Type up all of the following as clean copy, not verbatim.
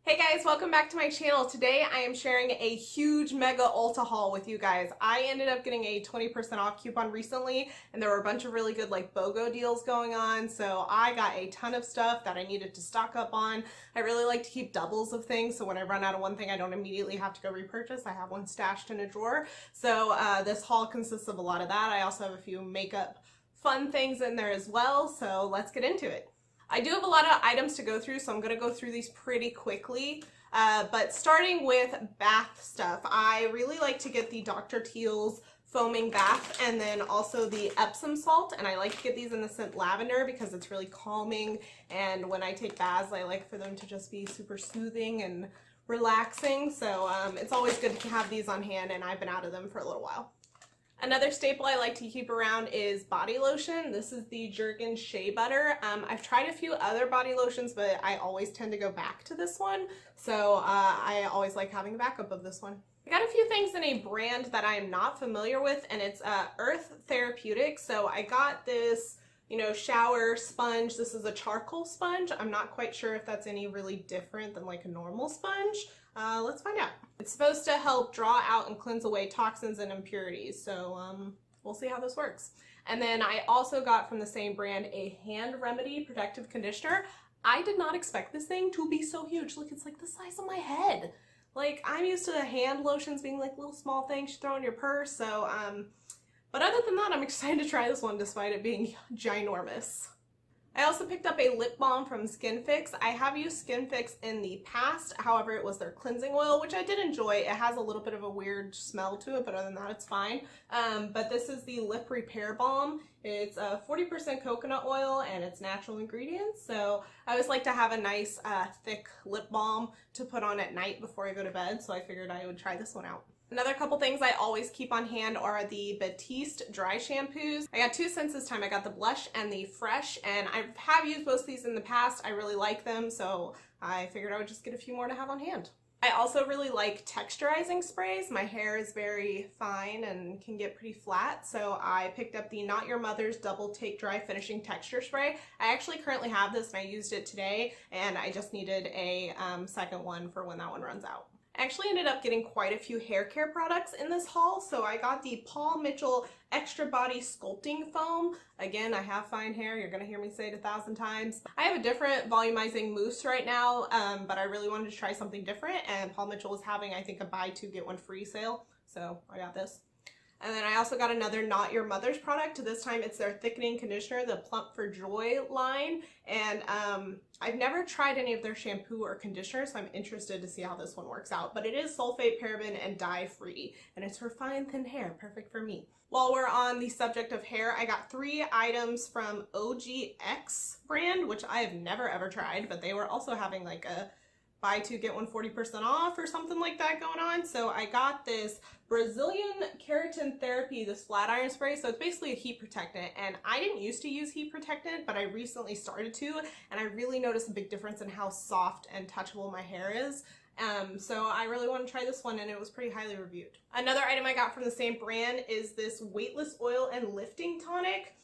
Hey guys, welcome back to my channel. Today I am sharing a huge mega Ulta haul with you guys. I ended up getting a 20% off coupon recently and there were a bunch of really good like BOGO deals going on, so I got a ton of stuff that I needed to stock up on. I really like to keep doubles of things, so when I run out of one thing I don't immediately have to go repurchase. I have one stashed in a drawer. So this haul consists of a lot of that. I also have a few makeup fun things in there as well, so let's get into it. I do have a lot of items to go through, so I'm going to go through these pretty quickly. But starting with bath stuff, I really like to get the Dr. Teal's foaming bath and then also the Epsom salt, and I like to get these in the scent lavender because it's really calming, and when I take baths I like for them to just be super soothing and relaxing, so it's always good to have these on hand, and I've been out of them for a little while. Another staple I like to keep around is body lotion. This is the Jergens Shea Butter. I've tried a few other body lotions, but I always tend to go back to this one. So I always like having a backup of this one. I got a few things in a brand that I am not familiar with, and it's Earth Therapeutics. So I got this, shower sponge. This is a charcoal sponge. I'm not quite sure if that's any really different than like a normal sponge. Let's find out. It's supposed to help draw out and cleanse away toxins and impurities, so we'll see how this works. And then I also got from the same brand a Hand Remedy Protective Conditioner. I did not expect this thing to be so huge. Look, it's like the size of my head. Like, I'm used to the hand lotions being like little small things you throw in your purse, so but other than that, I'm excited to try this one despite it being ginormous. I also picked up a lip balm from Skinfix. I have used Skinfix in the past, however it was their cleansing oil, which I did enjoy. It has a little bit of a weird smell to it, but other than that it's fine. But this is the Lip Repair Balm. It's 40% coconut oil and it's natural ingredients, so I always like to have a nice thick lip balm to put on at night before I go to bed, so I figured I would try this one out. Another couple things I always keep on hand are the Batiste dry shampoos. I got two scents this time. I got the Blush and the Fresh, and I have used both of these in the past. I really like them, so I figured I would just get a few more to have on hand. I also really like texturizing sprays. My hair is very fine and can get pretty flat, so I picked up the Not Your Mother's Double Take Dry Finishing Texture Spray. I actually currently have this and I used it today, and I just needed a second one for when that one runs out. I actually ended up getting quite a few hair care products in this haul, so I got the Paul Mitchell Extra Body Sculpting Foam. Again, I have fine hair, you're going to hear me say it 1,000 times. I have a different volumizing mousse right now, but I really wanted to try something different, and Paul Mitchell was having, I think, a buy two get one free sale, so I got this. And then I also got another Not Your Mother's product. This time it's their thickening conditioner, the Plump for Joy line. And I've never tried any of their shampoo or conditioner, so I'm interested to see how this one works out. But it is sulfate, paraben, and dye free. And it's for fine, thin hair, perfect for me. While we're on the subject of hair, I got 3 items from OGX brand, which I have never ever tried, but they were also having like a buy two get one 40% off or something like that going on. So I got this Brazilian Keratin Therapy, this flat iron spray. So it's basically a heat protectant, and I didn't used to use heat protectant, but I recently started to, and I really noticed a big difference in how soft and touchable my hair is. So I really want to try this one, and it was pretty highly reviewed. Another item I got from the same brand is this Weightless Oil and Lifting Tonic.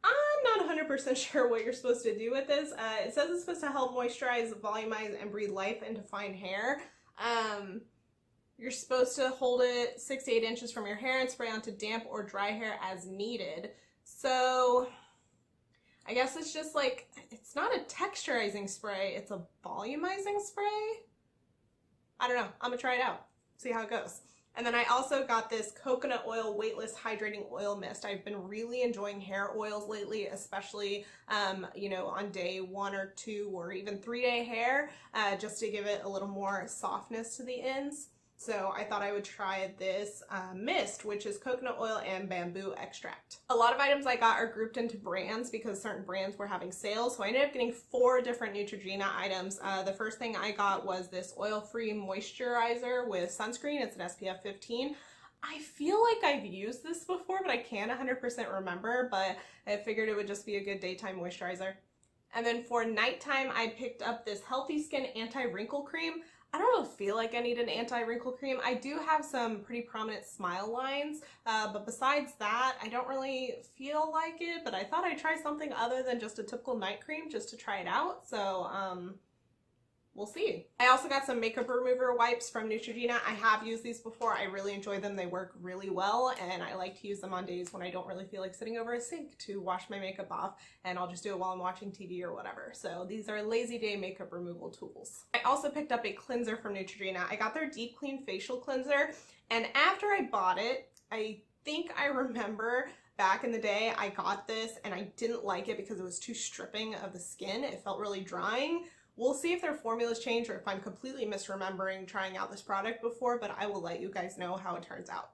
I'm not 100% sure what you're supposed to do with this. It says it's supposed to help moisturize, volumize, and breathe life into fine hair. You're supposed to hold it 6 to 8 inches from your hair and spray onto damp or dry hair as needed. So I guess it's just like, it's not a texturizing spray, it's a volumizing spray? I don't know. I'm gonna try it out, see how it goes. And then I also got this Coconut Oil Weightless Hydrating Oil Mist. I've been really enjoying hair oils lately, especially, on day 1 or 2 or even 3-day hair, just to give it a little more softness to the ends. So I thought I would try this mist, which is coconut oil and bamboo extract. A lot of items I got are grouped into brands because certain brands were having sales. So I ended up getting 4 different Neutrogena items. The first thing I got was this oil-free moisturizer with sunscreen. It's an SPF 15. I feel like I've used this before, but I can't 100% remember, but I figured it would just be a good daytime moisturizer. And then for nighttime, I picked up this Healthy Skin Anti-Wrinkle Cream. I don't really feel like I need an anti-wrinkle cream. I do have some pretty prominent smile lines, but besides that, I don't really feel like it, but I thought I'd try something other than just a typical night cream just to try it out. So we'll see. I also got some makeup remover wipes from Neutrogena. I have used these before. I really enjoy them. They work really well, and I like to use them on days when I don't really feel like sitting over a sink to wash my makeup off, and I'll just do it while I'm watching TV or whatever. So these are lazy day makeup removal tools. I also picked up a cleanser from Neutrogena. I got their Deep Clean Facial Cleanser, and after I bought it, I think I remember back in the day I got this and I didn't like it because it was too stripping of the skin. It felt really drying. We'll see if their formulas change or if I'm completely misremembering trying out this product before, but I will let you guys know how it turns out.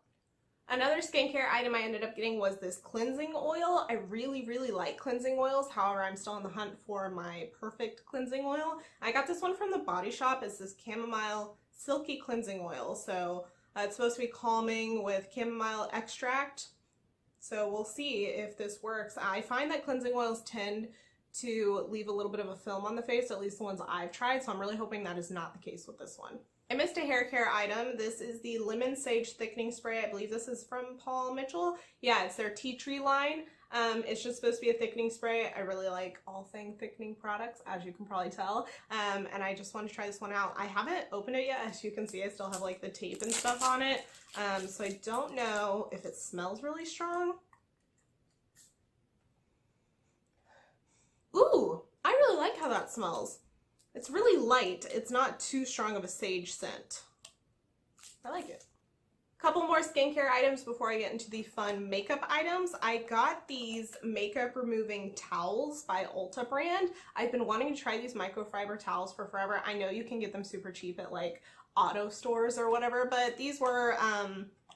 Another skincare item I ended up getting was this cleansing oil. I really like cleansing oils. However, I'm still on the hunt for my perfect cleansing oil. I got this one from the Body Shop. It's this chamomile silky cleansing oil. So it's supposed to be calming with chamomile extract. So we'll see if this works. I find that cleansing oils tend to leave a little bit of a film on the face, at least the ones I've tried, so I'm really hoping that is not the case with this one. I missed a hair care item. This is the Lemon Sage Thickening Spray. I believe this is from Paul Mitchell. Yeah, it's their tea tree line. It's just supposed to be a thickening spray. I really like all thing thickening products, as you can probably tell. And I just wanted to try this one out. I haven't opened it yet. As you can see, I still have like the tape and stuff on it. So I don't know if it smells really strong. Ooh, I really like how that smells. It's really light. It's not too strong of a sage scent. I like it. Couple more skincare items before I get into the fun makeup items. I got these makeup removing towels by Ulta brand. I've been wanting to try these microfiber towels for forever. I know you can get them super cheap at like auto stores or whatever, but these were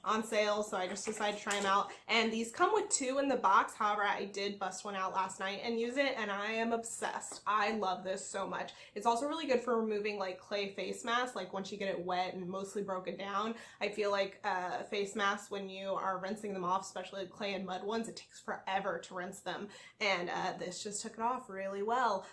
on sale, so I just decided to try them out. And these come with 2 in the box. However, I did bust one out last night and use it, and I am obsessed. I love this so much. It's also really good for removing like clay face masks, like once you get it wet and mostly broken down. I feel like face masks, when you are rinsing them off, especially clay and mud ones, it takes forever to rinse them, and this just took it off really well.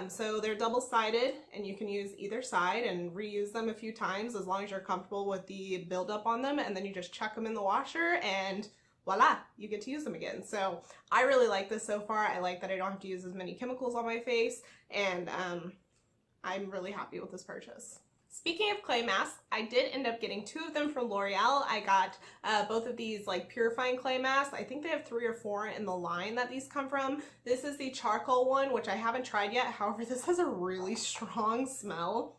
So they're double-sided, and you can use either side and reuse them a few times as long as you're comfortable with the buildup on them, and then you just chuck them in the washer and voila, you get to use them again. So I really like this so far. I like that I don't have to use as many chemicals on my face, and I'm really happy with this purchase. Speaking of clay masks, I did end up getting 2 of them from L'Oreal. I got both of these like purifying clay masks. I think they have 3 or 4 in the line that these come from. This is the charcoal one, which I haven't tried yet. However, this has a really strong smell.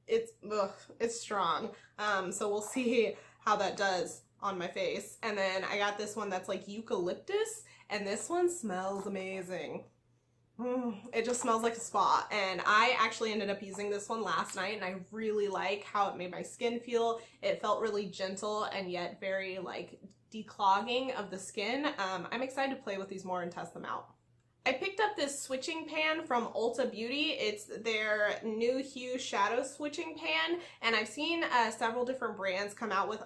It's strong. So we'll see how that does on my face. And then I got this one that's like eucalyptus, and this one smells amazing. It just smells like a spa, and I actually ended up using this one last night, and I really like how it made my skin feel. It felt really gentle and yet very like declogging of the skin. I'm excited to play with these more and test them out. I picked up this switching pan from Ulta Beauty. It's their new hue shadow switching pan, and I've seen several different brands come out with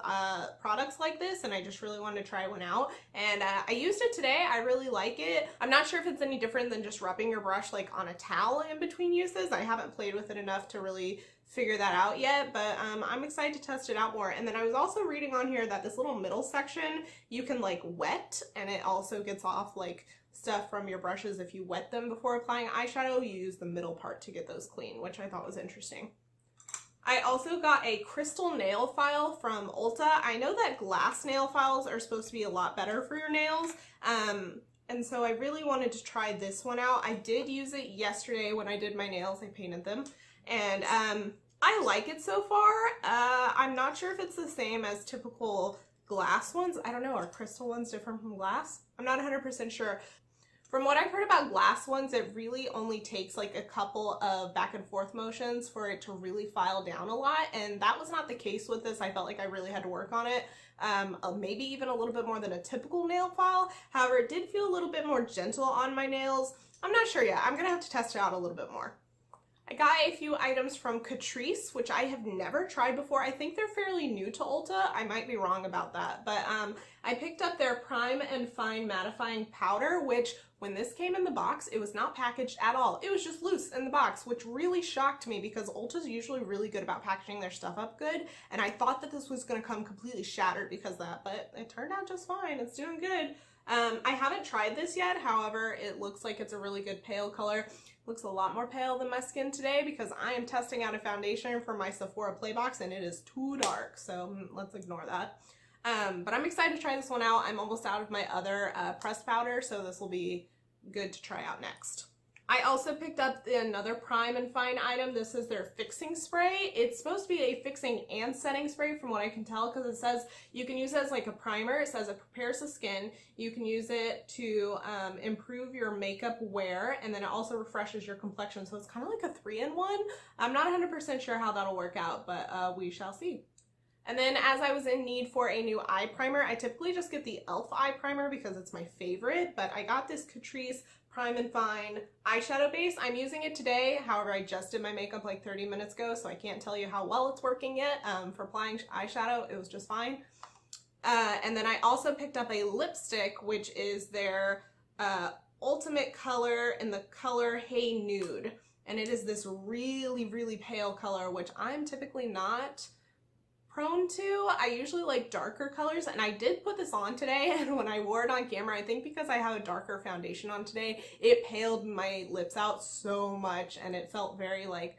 products like this, and I just really wanted to try one out. And I used it today. I really like it. I'm not sure if it's any different than just rubbing your brush like on a towel in between uses. I haven't played with it enough to really figure that out yet, but I'm excited to test it out more. And then I was also reading on here that this little middle section you can like wet, and it also gets off like stuff from your brushes. If you wet them before applying eyeshadow, you use the middle part to get those clean, which I thought was interesting. I also got a crystal nail file from Ulta. I know that glass nail files are supposed to be a lot better for your nails, and so I really wanted to try this one out. I did use it yesterday when I did my nails. I painted them, and I like it so far. I'm not sure if it's the same as typical glass ones. I don't know, are crystal ones different from glass? I'm not 100% sure. From what I've heard about glass ones, it really only takes like a couple of back and forth motions for it to really file down a lot, and that was not the case with this. I felt like I really had to work on it, maybe even a little bit more than a typical nail file. However, it did feel a little bit more gentle on my nails. I'm not sure yet. I'm gonna have to test it out a little bit more. I got a few items from Catrice, which I have never tried before. I think they're fairly new to Ulta. I might be wrong about that, but I picked up their Prime and Fine Mattifying Powder, which when this came in the box, it was not packaged at all. It was just loose in the box, which really shocked me because Ulta's usually really good about packaging their stuff up good, and I thought that this was gonna come completely shattered because of that, but it turned out just fine. It's doing good. I haven't tried this yet, however, it looks like it's a really good pale color. Looks a lot more pale than my skin today because I am testing out a foundation for my Sephora Playbox and it is too dark, so let's ignore that. But I'm excited to try this one out. I'm almost out of my other pressed powder, so this will be good to try out next. I also picked up another Prime and Fine item. This is their fixing spray. It's supposed to be a fixing and setting spray from what I can tell, because it says you can use it as like a primer. It says it prepares the skin. You can use it to improve your makeup wear, and then it also refreshes your complexion. So it's kind of like a 3-in-1. I'm not 100% sure how that'll work out, but we shall see. And then as I was in need for a new eye primer, I typically just get the e.l.f. eye primer because it's my favorite, but I got this Catrice Prime and Fine eyeshadow base. I'm using it today. However, I just did my makeup like 30 minutes ago, so I can't tell you how well it's working yet. For applying eyeshadow, it was just fine. And then I also picked up a lipstick, which is their Ultimate color in the color Hey Nude. And it is this really, really pale color, which I'm typically not prone to. I usually like darker colors, and I did put this on today, and when I wore it on camera, I think because I have a darker foundation on today, it paled my lips out so much, and it felt very like,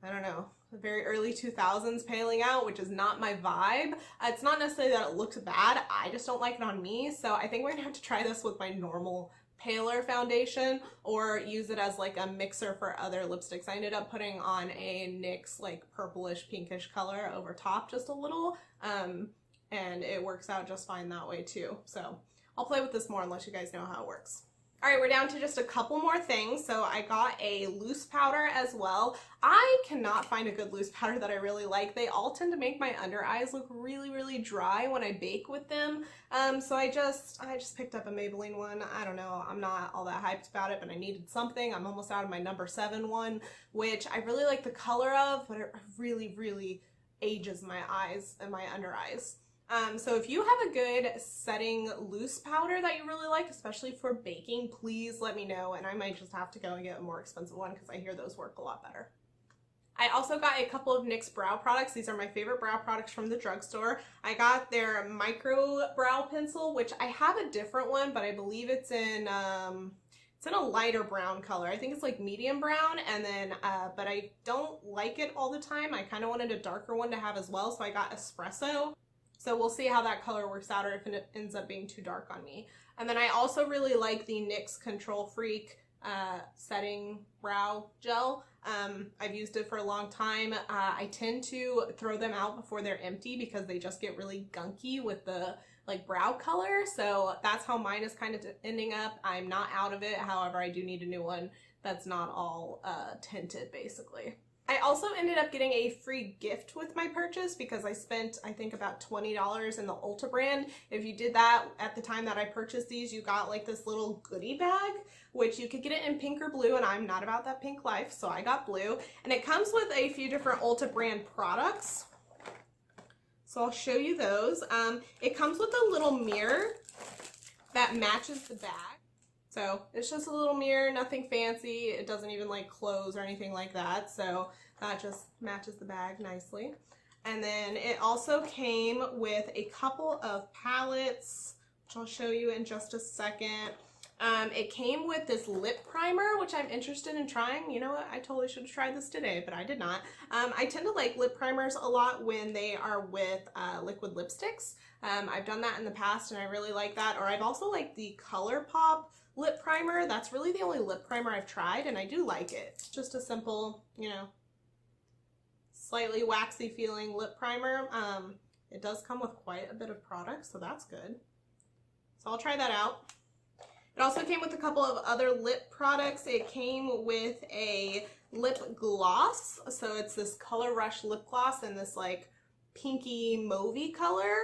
I don't know, very early 2000s paling out, which is not my vibe. It's not necessarily that it looks bad, I just don't like it on me, so I think we're gonna have to try this with my normal paler foundation or use it as like a mixer for other lipsticks. I ended up putting on a NYX like purplish pinkish color over top just a little, and it works out just fine that way too. So I'll play with this more and let you guys know how it works. All right, we're down to just a couple more things. So I got a loose powder as well. I cannot find a good loose powder that I really like. They all tend to make my under eyes look really, really dry when I bake with them. So I just picked up a Maybelline one. I don't know, I'm not all that hyped about it, but I needed something. I'm almost out of my number 7 one, which I really like the color of, but it really, really ages my eyes and my under eyes. So if you have a good setting loose powder that you really like, especially for baking, please let me know, and I might just have to go and get a more expensive one because I hear those work a lot better. I also got a couple of NYX brow products. These are my favorite brow products from the drugstore. I got their micro brow pencil, which I have a different one, but I believe it's in a lighter brown color. I think it's like medium brown, and then but I don't like it all the time. I kind of wanted a darker one to have as well, so I got espresso. So we'll see how that color works out, or if it ends up being too dark on me. And then I also really like the NYX Control Freak setting brow gel. I've used it for a long time. I tend to throw them out before they're empty because they just get really gunky with the like brow color. So that's how mine is kind of ending up. I'm not out of it. However, I do need a new one that's not all tinted basically. I also ended up getting a free gift with my purchase because I spent, I think, about $20 in the Ulta brand. If you did that at the time that I purchased these, you got like this little goodie bag, which you could get it in pink or blue, and I'm not about that pink life, so I got blue. And it comes with a few different Ulta brand products. So I'll show you those. It comes with a little mirror that matches the bag. So it's just a little mirror, nothing fancy. It doesn't even like close or anything like that. So that just matches the bag nicely. And then it also came with a couple of palettes, which I'll show you in just a second. It came with this lip primer, which I'm interested in trying. You know what? I totally should have tried this today, but I did not. I tend to like lip primers a lot when they are with liquid lipsticks. I've done that in the past and I really like that. Or I've also liked the ColourPop lip primer. That's really the only lip primer I've tried, and I do like it. It's just a simple, you know, slightly waxy feeling lip primer. It does come with quite a bit of product, so that's good. So I'll try that out. It also came with a couple of other lip products. It came with a lip gloss. So it's this Color Rush lip gloss in this like pinky mauvey color.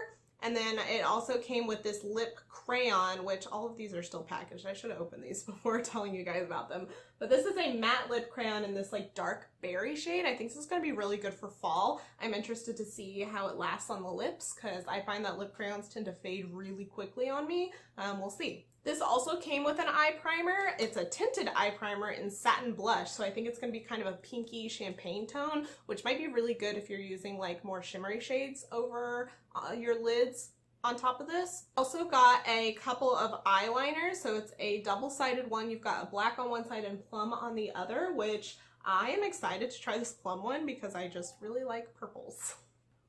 And then it also came with this lip crayon, which all of these are still packaged. I should have opened these before telling you guys about them. But this is a matte lip crayon in this like dark berry shade. I think this is going to be really good for fall. I'm interested to see how it lasts on the lips because I find that lip crayons tend to fade really quickly on me. We'll see. This also came with an eye primer. It's a tinted eye primer in satin blush, so I think it's going to be kind of a pinky champagne tone, which might be really good if you're using like more shimmery shades over your lids. on top of this. Also got a couple of eyeliners, so it's a double-sided one. You've got a black on one side and plum on the other, which I am excited to try this plum one because I just really like purples.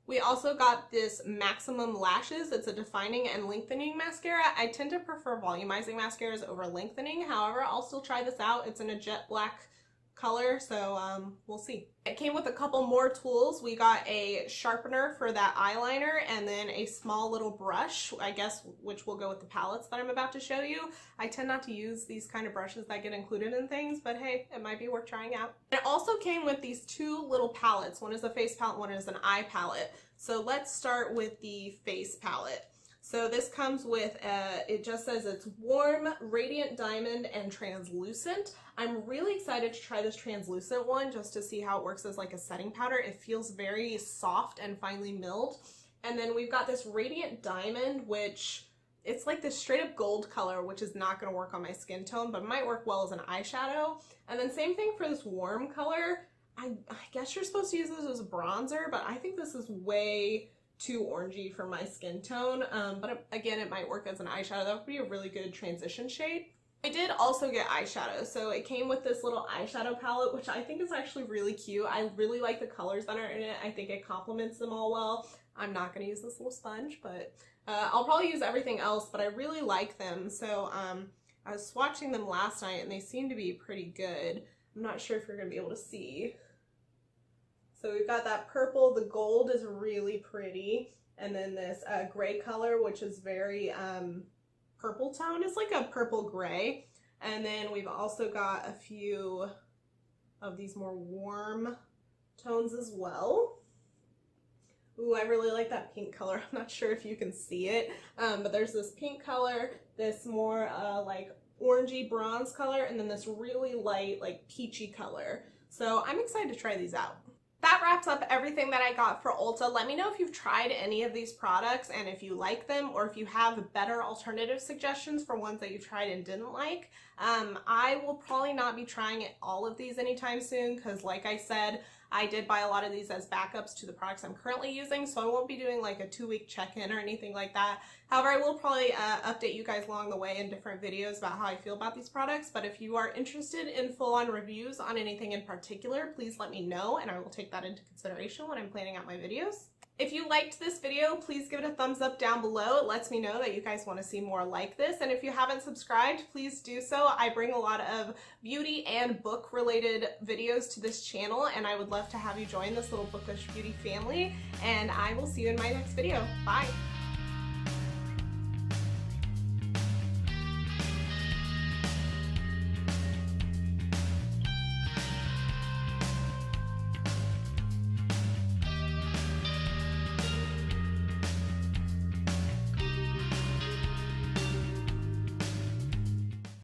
We also got this Maximum Lashes. It's a defining and lengthening mascara. I tend to prefer volumizing mascaras over lengthening. However, I'll still try this out. It's in a jet black color, so we'll see. It came with a couple more tools. We got a sharpener for that eyeliner and then a small little brush, I guess, which will go with the palettes that I'm about to show you. I tend not to use these kind of brushes that get included in things, but hey, it might be worth trying out. It also came with these two little palettes. One is a face palette, one is an eye palette. So let's start with the face palette. So this comes with, it just says it's warm, radiant diamond, and translucent. I'm really excited to try this translucent one just to see how it works as like a setting powder. It feels very soft and finely milled. And then we've got this radiant diamond, which it's like this straight up gold color, which is not going to work on my skin tone, but might work well as an eyeshadow. And then same thing for this warm color. I guess you're supposed to use this as a bronzer, but I think this is way too orangey for my skin tone, but again, it might work as an eyeshadow. That would be a really good transition shade. I did also get eyeshadow, so it came with this little eyeshadow palette, which I think is actually really cute. I really like the colors that are in it. I think it complements them all well. I'm not going to use this little sponge, but I'll probably use everything else, but I really like them. So I was swatching them last night, and they seem to be pretty good. I'm not sure if you're going to be able to see. So we've got that purple, the gold is really pretty, and then this gray color, which is very purple tone. It's like a purple gray. And then we've also got a few of these more warm tones as well. Ooh, I really like that pink color. I'm not sure if you can see it, but there's this pink color, this more like orangey bronze color, and then this really light like peachy color. So I'm excited to try these out. That wraps up everything that I got for Ulta. Let me know if you've tried any of these products and if you like them, or if you have better alternative suggestions for ones that you've tried and didn't like. I will probably not be trying all of these anytime soon because, like I said, I did buy a lot of these as backups to the products I'm currently using, so I won't be doing like a 2-week check-in or anything like that. However, I will probably update you guys along the way in different videos about how I feel about these products, but if you are interested in full-on reviews on anything in particular, please let me know and I will take that into consideration when I'm planning out my videos. If you liked this video, please give it a thumbs up down below. It lets me know that you guys want to see more like this. And if you haven't subscribed, please do so. I bring a lot of beauty and book related videos to this channel, and I would love to have you join this little Bookish beauty family. And I will see you in my next video. Bye.